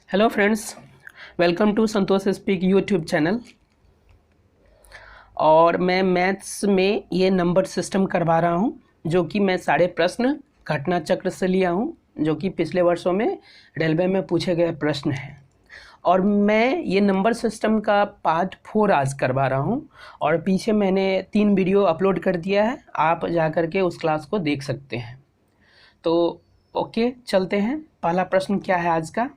Hello friends, welcome to Santosh speak YouTube channel. और मैं maths में ये नंबर सिस्टम करवा रहा हूँ, जो कि मैं सारे प्रश्न घटना चक्र से लिया हूँ, जो कि पिछले वर्षों में रेलवे में पूछे गए प्रश्न हैं। और मैं ये नंबर सिस्टम का पार्ट 4 आज करवा रहा हूँ, और पीछे मैंने 3 वीडियो अपलोड कर दिया है, आप जा कर के उस क्लास को देख सकते हैं। तो ओके, चलते हैं। पहला प्रश्न क्या है आज का?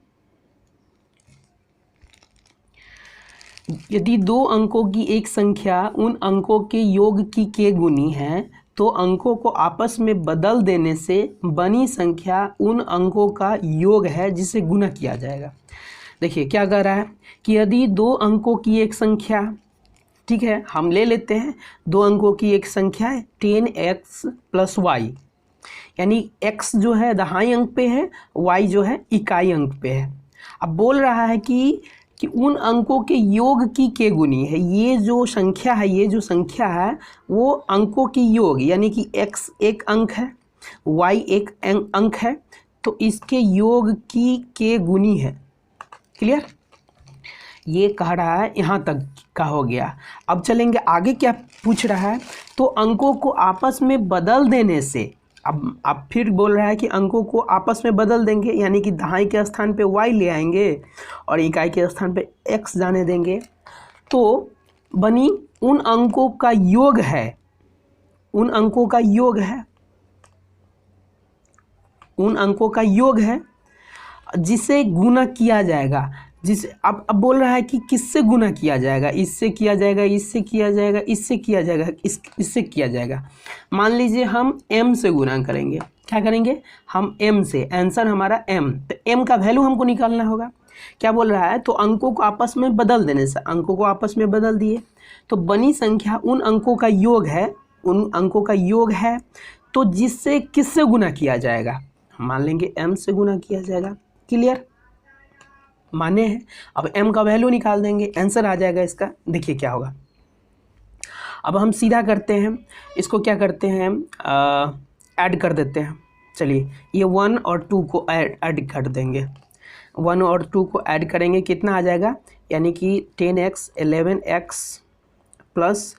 यदि दो अंकों की एक संख्या उन अंकों के योग की के गुनी है, तो अंकों को आपस में बदल देने से बनी संख्या उन अंकों का योग है जिसे गुना किया जाएगा। देखिए क्या कह रहा है कि यदि दो अंकों की एक संख्या, ठीक है, हम ले लेते हैं दो अंकों की एक संख्या है 10x + y, यानी x जो है दहाई अंक पे है, y जो है इकाई अंक पे है। अब बोल रहा है कि उन अंकों के योग की के गुनी है। ये जो संख्या है वो अंकों की योग, यानी कि x एक अंक है, y एक अंक है, तो इसके योग की के गुनी है। क्लियर? ये कह रहा है, यहाँ तक का हो गया। अब चलेंगे आगे, क्या पूछ रहा है? तो अंकों को आपस में बदल देने से, अब फिर बोल रहा है कि अंकों को आपस में बदल देंगे, यानी कि दहाई के स्थान पे y ले आएंगे और इकाई के स्थान पे x जाने देंगे, तो बनी उन अंकों का योग है, उन अंकों का योग है, उन अंकों का योग है जिसे गुना किया जाएगा। जिसे अब बोल रहा है कि किससे गुना किया जाएगा? इससे किया जाएगा, इससे किया जाएगा, इससे किया जाएगा, इससे किया जाएगा। मान लीजिए हम m से गुना करेंगे। क्या करेंगे? हम m से, आंसर हमारा m, तो m का वैल्यू हमको निकालना होगा। क्या बोल रहा है? तो अंकों को आपस में बदल देने से, अंकों को आपस में बदल दिए तो बनी संख्या उन अंकों का योग है, उन अंकों का योग है, तो जिससे किससे गुना किया जाएगा? मान लेंगे m से गुना किया जाएगा। क्लियर? माने हैं। अब m का वैल्यू निकाल देंगे, आंसर आ जाएगा इसका। देखिए क्या होगा। अब हम सीधा करते हैं, इसको क्या करते हैं, ऐड कर देते हैं। चलिए ये 1 और 2 को ऐड कर देंगे। 1 और 2 को ऐड करेंगे, कितना आ जाएगा? यानी कि 10x 11x प्लस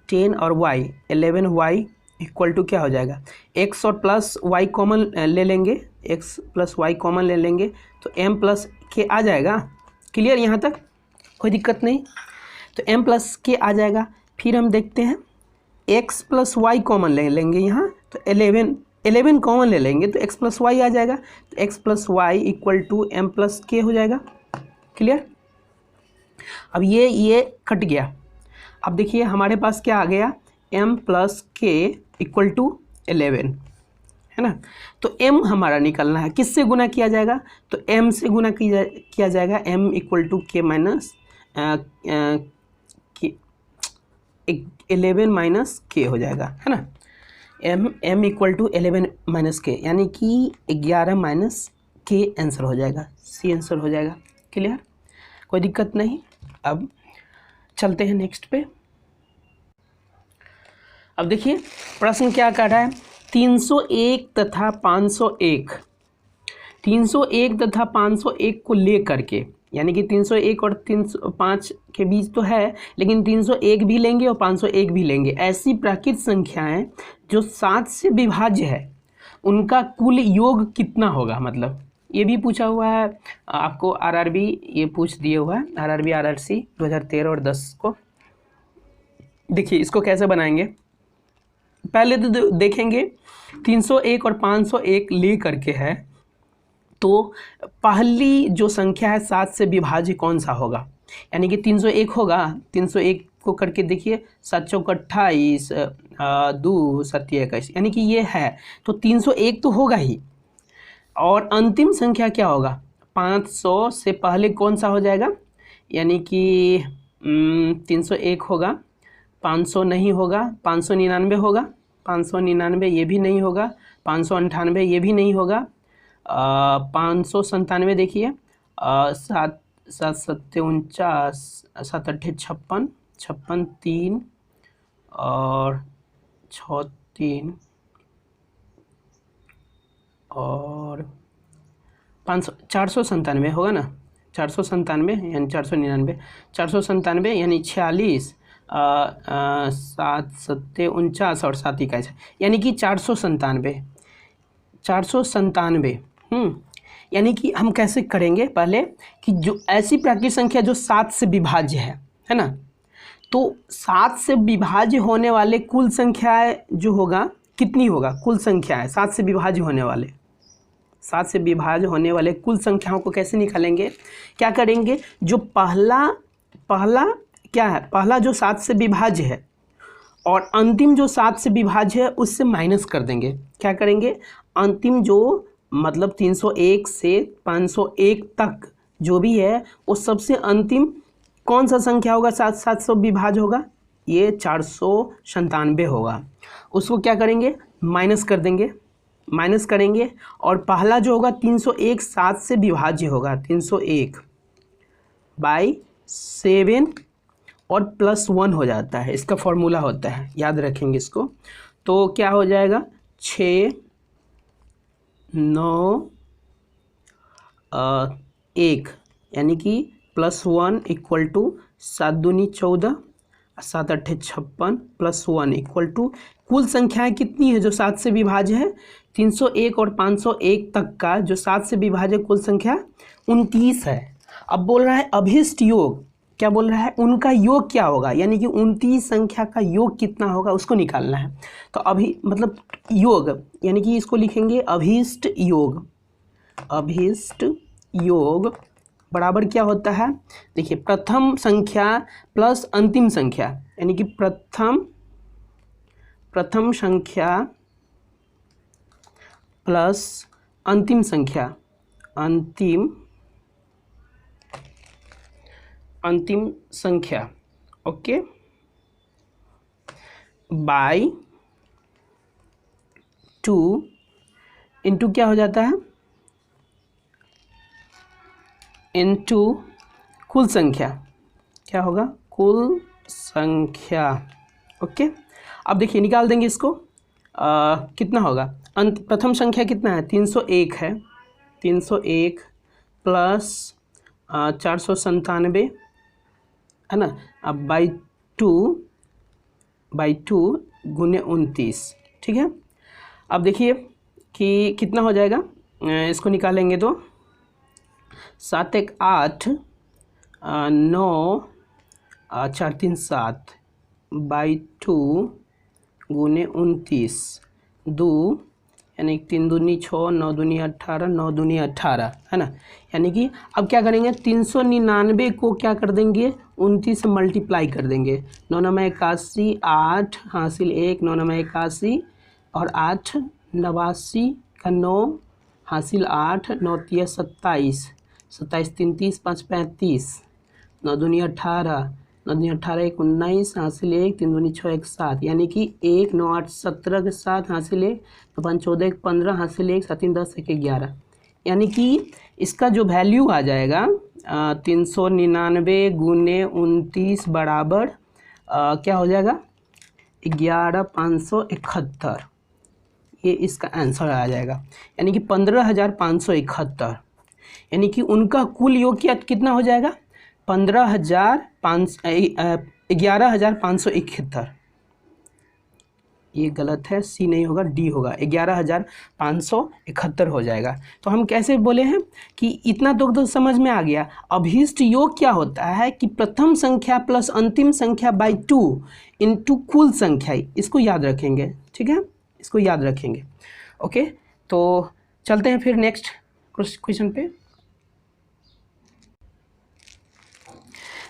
10 और y 11y इक्वल टू क्या हो जाएगा? x और प्लस y कॉमन ले लेंगे, x प्लस y कॉमन ले लेंगे तो m प्लस के आ जाएगा। क्लियर? यहाँ तक कोई दिक्कत नहीं। तो m प्लस के आ जाएगा। फिर हम देखते हैं x प्लस y कॉमन ले लेंगे, यहाँ तो 11 कॉमन ले लेंगे तो x प्लस y आ जाएगा। तो x plus Y equal to m plus K हो जाएगा। क्लियर? अब ये कट गया। अब देखिए हमारे पास क्या आ गया, m प्लस के इक्वल टू 11, है ना। तो m हमारा निकलना है, किससे गुना किया जाएगा? तो m से गुना किया जाएगा। m इक्वल टू के माइनस 11 माइनस के हो जाएगा, है ना। m इक्वल टू 11 माइनस के, यानी कि 11 माइनस के आंसर हो जाएगा, सी आंसर हो जाएगा। क्लियर? कोई दिक्कत नहीं। अब चलते हैं नेक्स्ट पे। अब देखिए प्रश्न क्या कर रहा है, 301 तथा 501, 301 तथा 501 को ले करके, यानी कि 301 और 305 के बीच तो है, लेकिन 301 भी लेंगे और 501 भी लेंगे। ऐसी प्राकृत संख्याएं जो 7 से विभाज्य है, उनका कुल योग कितना होगा? मतलब ये भी पूछा हुआ है आपको, आरआरबी ये पूछ दिया हुआ है, आरआरबी आरआरसी 2013 और 10 को। देखिए इसको कैसे बनाएंगे, पहले तो देखेंगे 301 और 501 ले करके है, तो पहली जो संख्या है 7 से विभाज्य कौन सा होगा? यानी कि 301 होगा। 301 को करके देखिए, 7 चौक 28, 2 7 21, यानी कि ये है, तो 301 तो होगा ही। और अंतिम संख्या क्या होगा? 500 से पहले कौन सा हो जाएगा? यानी कि 301 होगा, 500 नहीं होगा, 599 होगा, 599 ये भी नहीं होगा, 598 ये भी नहीं होगा, 597 देखिए, 7 7 7 49, 7 8 56, 56 3 और 6 3 और 497 होगा ना, 497 यानी 499, 497 यानी 46, 7 7 49 और 7 21, यानी कि 497, 497। यानी कि हम कैसे करेंगे पहले कि जो ऐसी प्राकृतिक संख्या जो 7 से विभाज्य है ना, तो 7 से विभाज्य होने वाले कुल संख्याएं जो होगा कितनी होगा, कुल संख्याएं 7 से विभाज्य होने वाले, 7 से विभाज्य होने वाले कुल संख्याओं को कैसे निकालेंगे, क्या करेंगे, जो पहला क्या है, पहला जो 7 से विभाज्य है और अंतिम जो 7 से विभाज्य है उससे माइनस कर देंगे। क्या करेंगे, अंतिम जो मतलब 301 से 501 तक जो भी है वो सबसे अंतिम कौन सा संख्या होगा, 7 से विभाज्य होगा, ये 497 होगा। उसको क्या करेंगे, माइनस कर देंगे, माइनस करेंगे और पहला जो होगा 301 7 से विभाज्य होगा, 301/7 और +1 हो जाता है, इसका फॉर्मूला होता है, याद रखेंगे इसको। तो क्या हो जाएगा, 6 9 1 यानी कि +1 = 7 दूनी 14, 7 8 56 +1 = कुल संख्याएं कितनी है जो 7 से विभाज्य है, 301 और 501 तक का जो 7 से विभाज्य कुल संख्या 29 है। अब बोल रहा है अभिष्ट योग, क्या बोल रहा है, उनका योग क्या होगा, यानी कि 29 संख्या का योग कितना होगा उसको निकालना है। तो अभी मतलब योग यानी कि इसको लिखेंगे अभिष्ट योग, अभिष्ट योग बराबर क्या होता है, देखिए प्रथम संख्या प्लस अंतिम संख्या, यानी कि प्रथम संख्या प्लस अंतिम संख्या, अंतिम संख्या, ओके, बाय 2 इंटू क्या हो जाता है, इंटू कुल संख्या, क्या होगा, कुल संख्या, ओके। अब देखिए निकाल देंगे इसको, कितना होगा, प्रथम संख्या कितना है, 301 है, 301 प्लस 497 है ना, अब बाई टू गुने 29, ठीक है। अब देखिए कि कितना हो जाएगा, इसको निकालेंगे तो 7 1 8 9 4 3 7 बाई 2 गुने 29, 2 यानी 3 दूनी 6, 9 दूनी 18, 9 दूनी 18 है ना। यानी कि अब क्या करेंगे, 399 को क्या कर देंगे, 29 से मल्टीप्लाई कर देंगे, 9 9 81, 8 हासिल 1, 9 9 81 और 8 89 का 9 हासिल 8, 9 3 27, 27 3 30 5 35, 9 दूनी 18, 9 दूनी 18 1 19 हासिल 1, 3 दूनी 6 1 7, यानी कि 1 9 8 17 के साथ हासिल 1, 2 5 14 1 15 हासिल 1, 7 3 10 1 11, यानी कि इसका जो वैल्यू आ जाएगा 399 गुने 29 बराबर क्या हो जाएगा, 11,571, ये इसका आंसर आ जाएगा, यानी कि 15,571, यानी कि उनका कुल योग कितना हो जाएगा, 11,571। ये गलत है, सी नहीं होगा, डी होगा, 11,571 हो जाएगा। तो हम कैसे बोले हैं कि इतना तो समझ में आ गया। अभिष्ट योग क्या होता है कि प्रथम संख्या प्लस अंतिम संख्या बाई 2 इंटू कुल संख्या, इसको याद रखेंगे, ठीक है, इसको याद रखेंगे, ओके। तो चलते हैं फिर नेक्स्ट क्वेश्चन पे।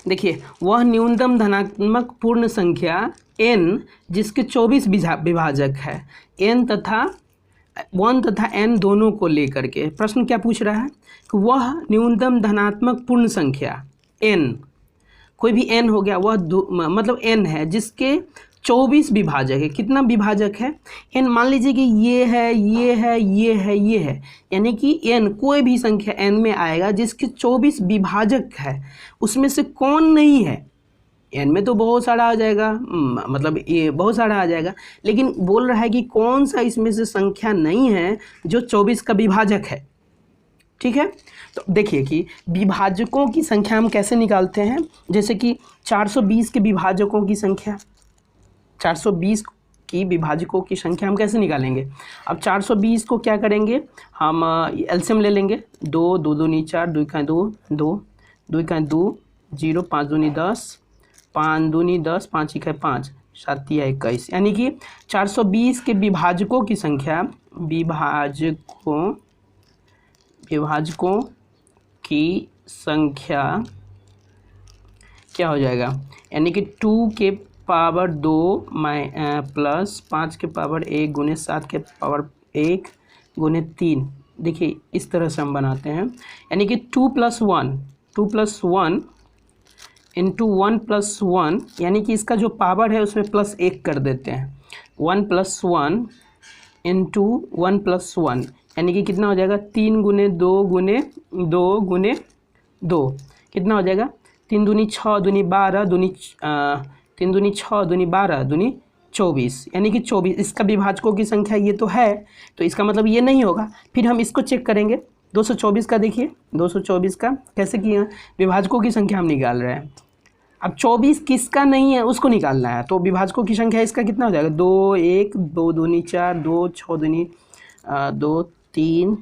देखिए, वह न्यूनतम धनात्मक पूर्ण संख्या n जिसके 24 विभाजक है, n तथा 1 तथा n दोनों को लेकर के प्रश्न क्या पूछ रहा है कि वह न्यूनतम धनात्मक पूर्ण संख्या n, कोई भी n हो गया, वह मतलब n है जिसके 24 विभाजक है। कितना विभाजक है, n मान लीजिए कि ये है, ये है, ये है, ये है, यानी कि n कोई भी संख्या n में आएगा जिसके 24 विभाजक है, उसमें से कौन नहीं है, n में तो बहुत सारा आ जाएगा, मतलब ये बहुत सारा आ जाएगा, लेकिन बोल रहा है कि कौन सा इसमें से संख्या नहीं है जो 24 का विभाजक है, ठीक है। तो देखिए कि विभाजकों की संख्या हम कैसे निकालते हैं, जैसे कि 420 के विभाजकों की संख्या, 420 की विभाजकों की संख्या हम कैसे निकालेंगे। अब 420 को क्या करेंगे, हम एलसीएम ले लेंगे। 2 2 दूनी 4, 2 का 2 2 2 का 2 0, 5 दूनी 10, 5 दूनी 10, 5 का 5, 7 या 21, यानी कि 420 के विभाजकों की संख्या, विभाजकों की संख्या क्या हो जाएगा, यानी कि 2 के पावर 2 प्लस 5 के पावर 1 गुने 7 के पावर 1 गुने 3। देखिए इस तरह से हम बनाते हैं, यानी कि 2 + 1 इंटू 1 + 1, यानी कि इसका जो पावर है उसमें +1 कर देते हैं। 1 + 1 इंटू 1 + 1, यानी कि कितना हो जाएगा, 3 गुने 2 गुने 2 गुने 2, कितना हो जाएगा, 3 दूनी 6 दूनी 12 दूनी 3 दूनी 6 दूनी 12 दूनी 24, यानी कि 24। इसका विभाजकों की संख्या ये तो है, तो इसका मतलब ये नहीं होगा। फिर हम इसको चेक करेंगे 224 का। देखिए 224 का कैसे किया, विभाजकों की संख्या हम निकाल रहे हैं। अब 24 किसका नहीं है उसको निकालना है, तो विभाजकों की संख्या इसका कितना हो जाएगा, 2 1 2 दूनी 4 2 6 दूनी 2 3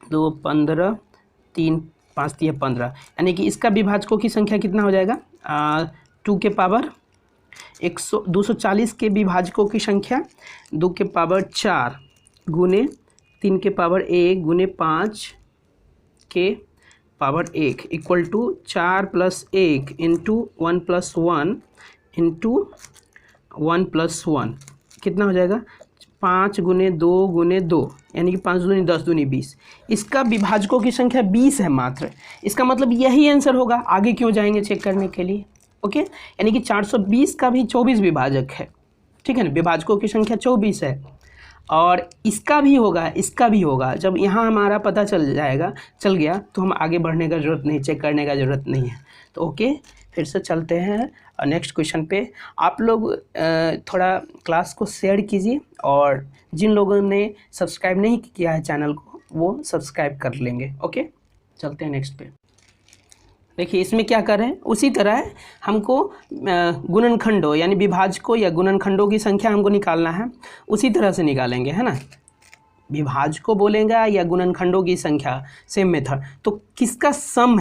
2 15 3 5 3 15, यानी कि इसका विभाजकों की संख्या कितना हो जाएगा, 2 के पावर 240 के विभाजकों की संख्या 2 के पावर 4 गुने 3 के पावर 1 गुने 5 के power 1 equal to 4 + 1 into 1 + 1 into 1 + 1, कितना हो जाएगा, 5 गुने 2 गुने 2, यानी कि 5 दूनी 10 दूनी 20। इसका विभाजकों की संख्या 20 है मात्र, इसका मतलब यही आंसर होगा। आगे क्यों जाएंगे चेक करने के लिए, ओके। यानी कि 420 का भी 24 विभाजक है, ठीक है ना, विभाजकों की संख्या 24 है, और इसका भी होगा, इसका भी होगा। जब यहाँ हमारा पता चल गया तो हम आगे बढ़ने का ज़रूरत नहीं, चेक करने का ज़रूरत नहीं है। तो ओके, फिर से चलते हैं नेक्स्ट क्वेश्चन पे। आप लोग थोड़ा क्लास को शेयर कीजिए, और जिन लोगों ने सब्सक्राइब नहीं किया है चैनल को वो सब्सक्राइब कर लेंगे। ओके, चलते हैं नेक्स्ट पे। देखिए इसमें क्या करें, उसी तरह हमको गुणनखंडों यानी विभाजकों या गुणनखंडों की संख्या हमको निकालना है, उसी तरह से निकालेंगे, है ना। विभाजकों बोलेगा या गुणनखंडों की संख्या, सेम मेथड। तो किसका सम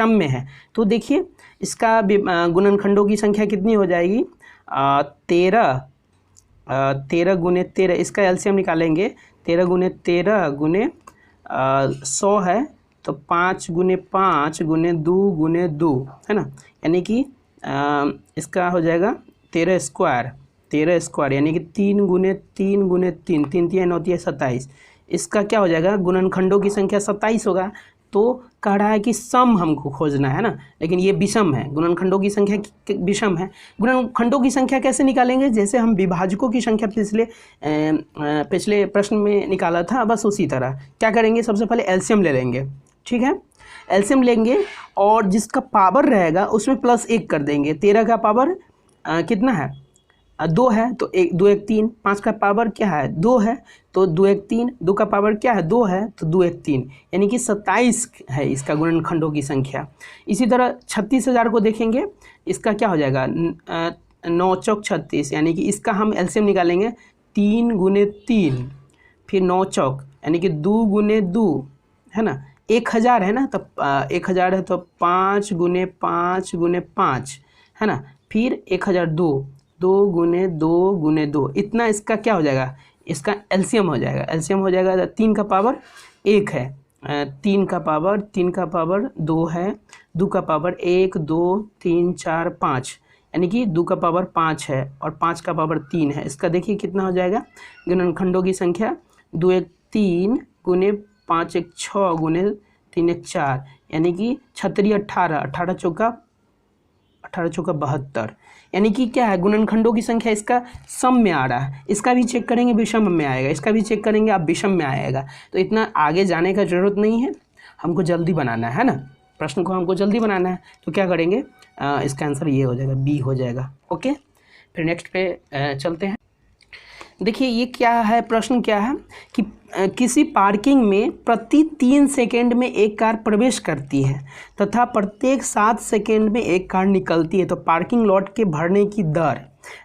में है, तो देखिए इसका गुणनखंडों की संख्या कितनी हो जाएगी, 13 गुने 13, इसका एलसीएम निकालेंगे। 13 गुने 13 गुने 100 है, तो 5 गुने 5 गुने 2 गुने 2, है ना, यानी कि इसका हो जाएगा 13 स्क्वायर, यानी कि 3 गुने 3 गुने 3, 3 3 9 27। इसका क्या हो जाएगा, गुणनखंडों की संख्या 27 होगा। तो कह रहा है कि सम हमको खोजना है ना, लेकिन ये विषम है, गुणनखंडों की संख्या विषम है। गुणनखंडों की संख्या कैसे निकालेंगे, जैसे हम विभाजकों की संख्या पिछले प्रश्न में निकाला था, बस उसी तरह क्या करेंगे, सबसे पहले एलसीएम ले लेंगे, ठीक है। एलसीएम लेंगे और जिसका पावर रहेगा उसमें +1 कर देंगे। 13 का पावर कितना है, 2 है, तो 2 1 3। 5 का पावर क्या है, 2 है, तो 2 1 3। 2 का पावर क्या है, 2 है, तो 2 1 3, यानी कि 27 है इसका गुणनखंडों की संख्या। इसी तरह 36,000 को देखेंगे, इसका क्या हो जाएगा, 9 चौक 36, यानी कि इसका हम एलसीएम निकालेंगे। 3 गुने 3, फिर 9 चौक, यानी कि 2 गुने 2, है ना। 1000 है ना, तो 1000 है, तो 5 गुने 5 गुने 5, है ना, फिर 1002, 2 गुने 2 गुने 2, इतना इसका क्या हो जाएगा, इसका एलसीएम हो जाएगा। एलसीएम हो जाएगा 3 का पावर 1 है, 3 का पावर 2 है, 2 का पावर 1 2 3 4 5, यानी कि 2 का पावर 5 है, और 5 का पावर 3 है। इसका देखिए कितना हो जाएगा, गुणनखंडों की संख्या 2 1 3 गुने 5 1 6 गुने 3 1 4, यानी कि 36 18, 18 चौका 72, यानी कि क्या है, गुणनखंडों की संख्या इसका सम में आ रहा है। इसका भी चेक करेंगे विषम में आएगा, इसका भी चेक करेंगे आप विषम में आएगा। तो इतना आगे जाने का ज़रूरत नहीं है, हमको जल्दी बनाना है ना, प्रश्न को हमको जल्दी बनाना है। तो क्या करेंगे, इसका आंसर ये हो जाएगा, बी हो जाएगा। ओके, फिर नेक्स्ट पे चलते हैं। देखिए ये क्या है, प्रश्न क्या है कि किसी पार्किंग में प्रति 3 सेकेंड में एक कार प्रवेश करती है तथा प्रत्येक 7 सेकेंड में एक कार निकलती है, तो पार्किंग लॉट के भरने की दर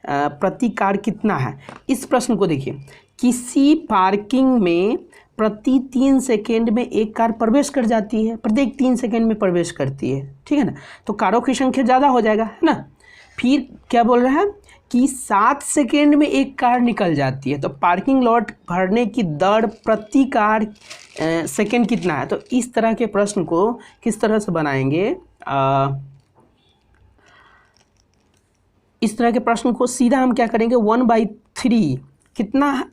प्रति कार कितना है। इस प्रश्न को देखिए, किसी पार्किंग में प्रति 3 सेकेंड में एक कार प्रवेश कर जाती है, प्रत्येक 3 सेकेंड में प्रवेश करती है, ठीक है ना, तो कारों की संख्या ज़्यादा हो जाएगा, है ना। फिर क्या बोल रहा है कि 7 सेकेंड में एक कार निकल जाती है, तो पार्किंग लॉट भरने की दर प्रति कार सेकेंड कितना है। तो इस तरह के प्रश्न को किस तरह से बनाएंगे, इस तरह के प्रश्न को सीधा हम क्या करेंगे, 1/3 कितना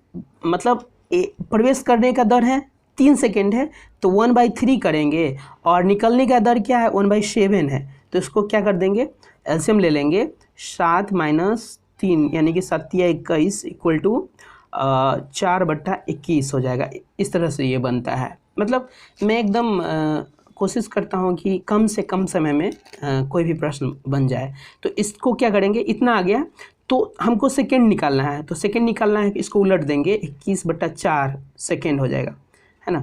मतलब प्रवेश करने का दर है 3 सेकेंड है, तो 1/3 करेंगे, और निकलने का दर क्या है 1/7 है, तो इसको क्या कर देंगे, एलसीएम ले लेंगे, 7 - 3 यानी कि 7 या 21 इक्वल टू 4/21 हो जाएगा। इस तरह से ये बनता है। मतलब मैं एकदम कोशिश करता हूँ कि कम से कम समय में कोई भी प्रश्न बन जाए। तो इसको क्या करेंगे, इतना आ गया तो हमको सेकेंड निकालना है, तो सेकेंड निकालना है, इसको उलट देंगे, 21/4 सेकेंड हो जाएगा, है ना।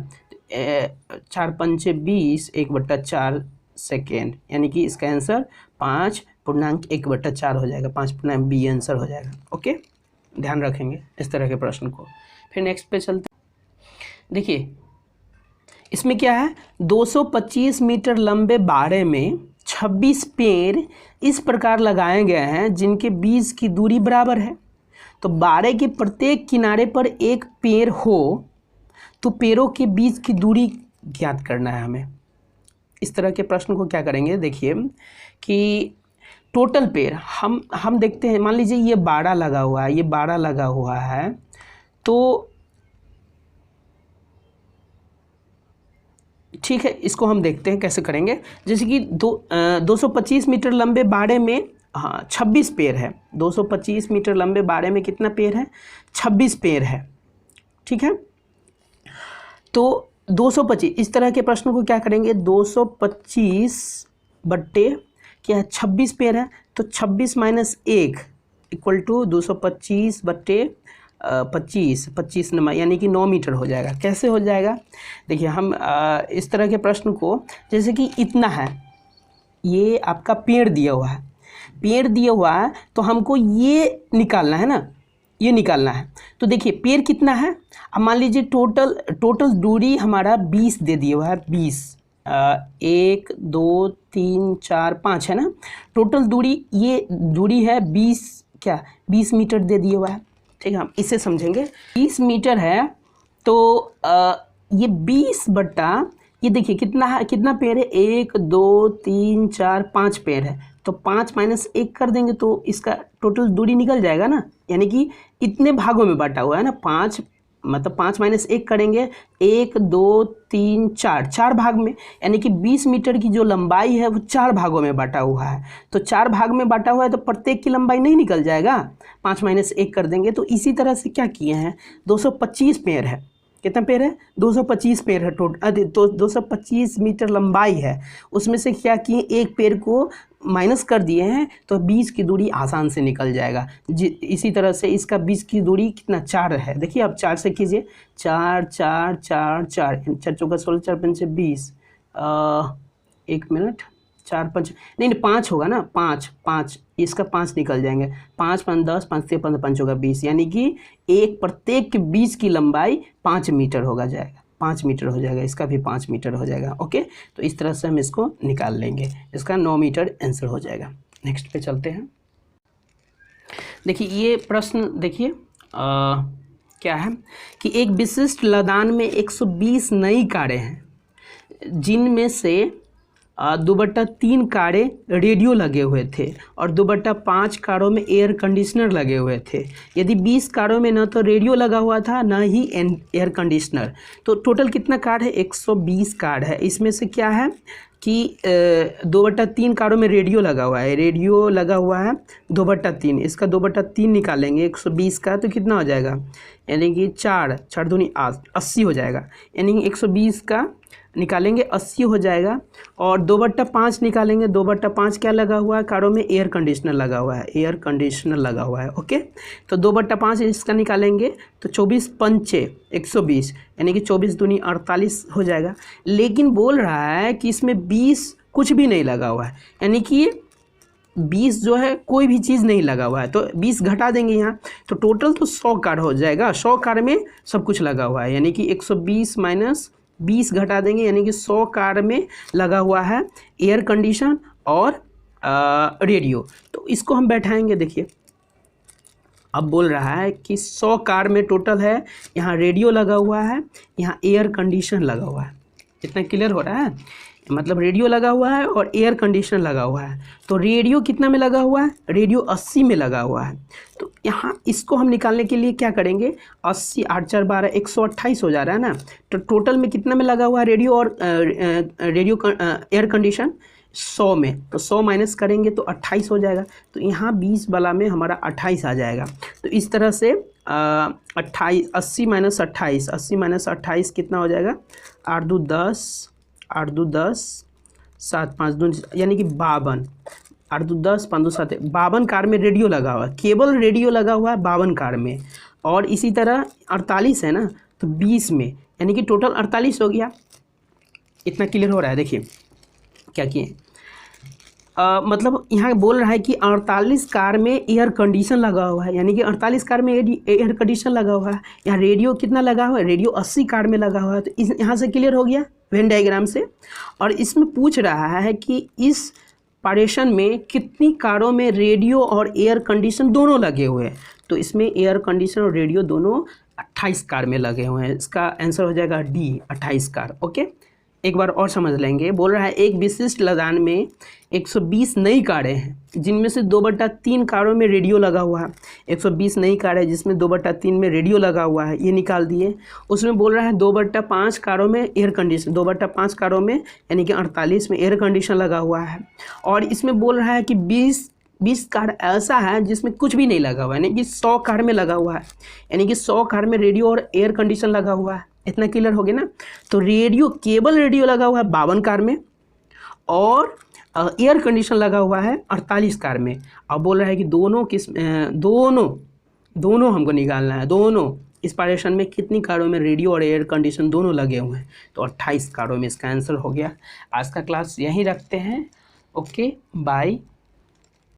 4 × 5 = 20, 1/4 सेकेंड, यानी कि इसका आंसर 5.1/4 हो जाएगा, 5.b आंसर हो जाएगा। ओके, ध्यान रखेंगे इस तरह के प्रश्न को। फिर नेक्स्ट पे चलते हैं। देखिए इसमें क्या है, 225 मीटर लंबे बाड़े में 26 पेड़ इस प्रकार लगाए गए हैं जिनके बीच की दूरी बराबर है। तो बाड़े के प्रत्येक किनारे पर एक पेड़ हो तो पेड़ों के बीच की दूरी ज्ञात करना है हमें। इस तरह के प्रश्न को क्या करेंगे, देखिए कि टोटल पेड़ हम देखते हैं, मान लीजिए ये बाड़ा लगा हुआ है, ये बाड़ा लगा हुआ है, तो ठीक है, इसको हम देखते हैं कैसे करेंगे। जैसे कि 225 मीटर लंबे बाड़े में 26 पेड़ है। 225 मीटर लंबे बाड़े में कितना पेड़ है, 26 पेड़ है, ठीक है। तो 225 इस तरह के प्रश्न को क्या करेंगे, 225 बट्टे क्या है 26 पेड़ है, तो 26 - 1 इक्वल टू 225 बट्टे 25 नंबर यानी कि 9 मीटर हो जाएगा। कैसे हो जाएगा, देखिए हम इस तरह के प्रश्न को, जैसे कि इतना है, ये आपका पेड़ दिया हुआ है, पेड़ दिया हुआ है, तो हमको ये निकालना है ना, ये निकालना है। तो देखिए पेड़ कितना है, अब मान लीजिए टोटल दूरी हमारा 20 दे दिया हुआ है, 20 1 2 3 4 5 है ना, टोटल दूरी, ये दूरी है 20 मीटर दे दिया हुआ है, ठीक है। हम इसे समझेंगे, 20 मीटर है, तो ये 20 बट्टा, ये देखिए कितना है, कितना पेड़ है, 1 2 3 4 5 पेड़ है, तो 5 - 1 कर देंगे तो इसका टोटल दूरी निकल जाएगा ना, यानी कि इतने भागों में बांटा हुआ है ना, 5 मतलब 5 - 1 करेंगे, 1 2 3 4 भाग में, यानी कि 20 मीटर की जो लंबाई है वो 4 भागों में बांटा हुआ है। तो 4 भाग में बांटा हुआ है तो प्रत्येक की लंबाई नहीं निकल जाएगा, 5 - 1 कर देंगे। तो इसी तरह से क्या किए हैं, 225 पेड़ है, कितना पेड़ है, 225 पेड़ है टोटल, तो 225 मीटर लंबाई है, उसमें से क्या किए, एक पेड़ को माइनस कर दिए हैं, तो बीच की दूरी आसान से निकल जाएगा। इसी तरह से इसका बीच की दूरी कितना, 4 है। देखिए अब 4 से कीजिए, 4 4 4 4 4 चौका 16 4 5 20, 1 मिनट, 4 5 नहीं 5 होगा ना, 5 इसका 5 निकल जाएंगे, 5 5 10 5 से 15 5 होगा 20, यानी कि एक प्रत्येक के बीच की लंबाई 5 मीटर होगा जाएगा, 5 मीटर हो जाएगा, इसका भी 5 मीटर हो जाएगा। ओके, तो इस तरह से हम इसको निकाल लेंगे, इसका 9 मीटर आंसर हो जाएगा। नेक्स्ट पे चलते हैं। देखिए ये प्रश्न देखिए क्या है कि एक विशिष्ट लदान में 120 नई कारें हैं जिनमें से 2/3 कारें रेडियो लगे हुए थे और 2/5 कारों में एयर कंडीशनर लगे हुए थे। यदि 20 कारों में न तो रेडियो लगा हुआ था न ही एयर कंडीशनर, तो टोटल कितना कार है, 120 कार है। इसमें से क्या है कि 2/3 कारों में रेडियो लगा हुआ है, रेडियो लगा हुआ है 2/3, इसका 2/3 निकालेंगे 120 का, तो कितना हो जाएगा, यानी कि 4 4 दूनी 8 80 हो जाएगा, यानी कि 120 का निकालेंगे 80 हो जाएगा। और 2/5 निकालेंगे, 2/5 क्या लगा हुआ है कारों में? एयर कंडीशनर लगा हुआ है, एयर कंडीशनर लगा हुआ है। ओके, तो 2/5 इसका निकालेंगे तो 24 पंचे 120, यानी कि 24 दूनी 48 हो जाएगा। लेकिन बोल रहा है कि इसमें 20 कुछ भी नहीं लगा हुआ है, यानी कि 20 जो है कोई भी चीज़ नहीं लगा हुआ है, तो 20 घटा देंगे यहाँ, तो टोटल तो 100 कार हो जाएगा। 100 कार में सब कुछ लगा हुआ है, यानी कि 120 माइनस 20 घटा देंगे, यानी कि 100 कार में लगा हुआ है एयर कंडीशन और रेडियो। तो इसको हम बैठाएंगे। देखिए अब बोल रहा है कि 100 कार में टोटल है, यहाँ रेडियो लगा हुआ है, यहाँ एयर कंडीशन लगा हुआ है। इतना क्लियर हो रहा है? मतलब रेडियो लगा हुआ है और एयर कंडीशनर लगा हुआ है। तो रेडियो कितना में लगा हुआ है? रेडियो 80 में लगा हुआ है। तो यहाँ इसको हम निकालने के लिए क्या करेंगे? 80 8 4 12 128 हो जा रहा है ना। तो टोटल में कितना में लगा हुआ है रेडियो और एयर कंडीशन? 100 में। तो 100 माइनस करेंगे तो 28 हो जाएगा। तो यहाँ 20 वाला में हमारा 28 आ जाएगा। तो इस तरह से 28 80 माइनस 28, 80 माइनस 28 कितना हो जाएगा? 8 2 10, 8 2 10, 7 5 2, यानी कि 52। 8 2 10, 5 2 7, 52 कार में रेडियो लगा हुआ है, केवल रेडियो लगा हुआ है 52 कार में। और इसी तरह 48 है ना, तो 20 में, यानी कि टोटल 48 हो गया। इतना क्लियर हो रहा है? देखिए क्या किए, मतलब यहाँ बोल रहा है कि 48 कार में एयर कंडीशन लगा हुआ है, यानी कि 48 कार में एयर कंडीशन लगा हुआ है। यहाँ रेडियो कितना लगा हुआ है? रेडियो 80 कार में लगा हुआ है। तो इस यहाँ से क्लियर हो गया वेन डायग्राम से। और इसमें पूछ रहा है कि इस पारेशन में कितनी कारों में रेडियो और एयर कंडीशन दोनों लगे हुए हैं? तो इसमें एयर कंडीशन और रेडियो दोनों 28 कार में लगे हुए हैं। इसका आंसर हो जाएगा डी, 28 कार। ओके, एक बार और समझ लेंगे। बोल रहा है एक विशिष्ट लदान में 120 नई कारें हैं, जिनमें से 2/3 कारों में रेडियो लगा हुआ है। 120 नई कार है जिसमें 2/3 में रेडियो लगा हुआ है, ये निकाल दिए। उसमें बोल रहा है 2/5 कारों में एयर कंडीशन, 2/5 कारों में यानी कि 48 में एयर कंडीशन लगा हुआ है। और इसमें बोल रहा है कि 20 कार ऐसा है जिसमें कुछ भी नहीं लगा हुआ है, यानी कि 100 कार में लगा हुआ है, यानी कि 100 कार में रेडियो और एयर कंडीशन लगा हुआ है। इतना क्लियर हो गया ना। तो रेडियो, केवल रेडियो लगा हुआ है 52 कार में और एयर कंडीशन लगा हुआ है 48 कार में। अब बोल रहा है कि दोनों हमको निकालना है। दोनों इस पारेशन में कितनी कारों में रेडियो और एयर कंडीशन दोनों लगे हुए हैं? तो 28 कारों में इसका आंसर हो गया। आज का क्लास यहीं रखते हैं। Okay, bye.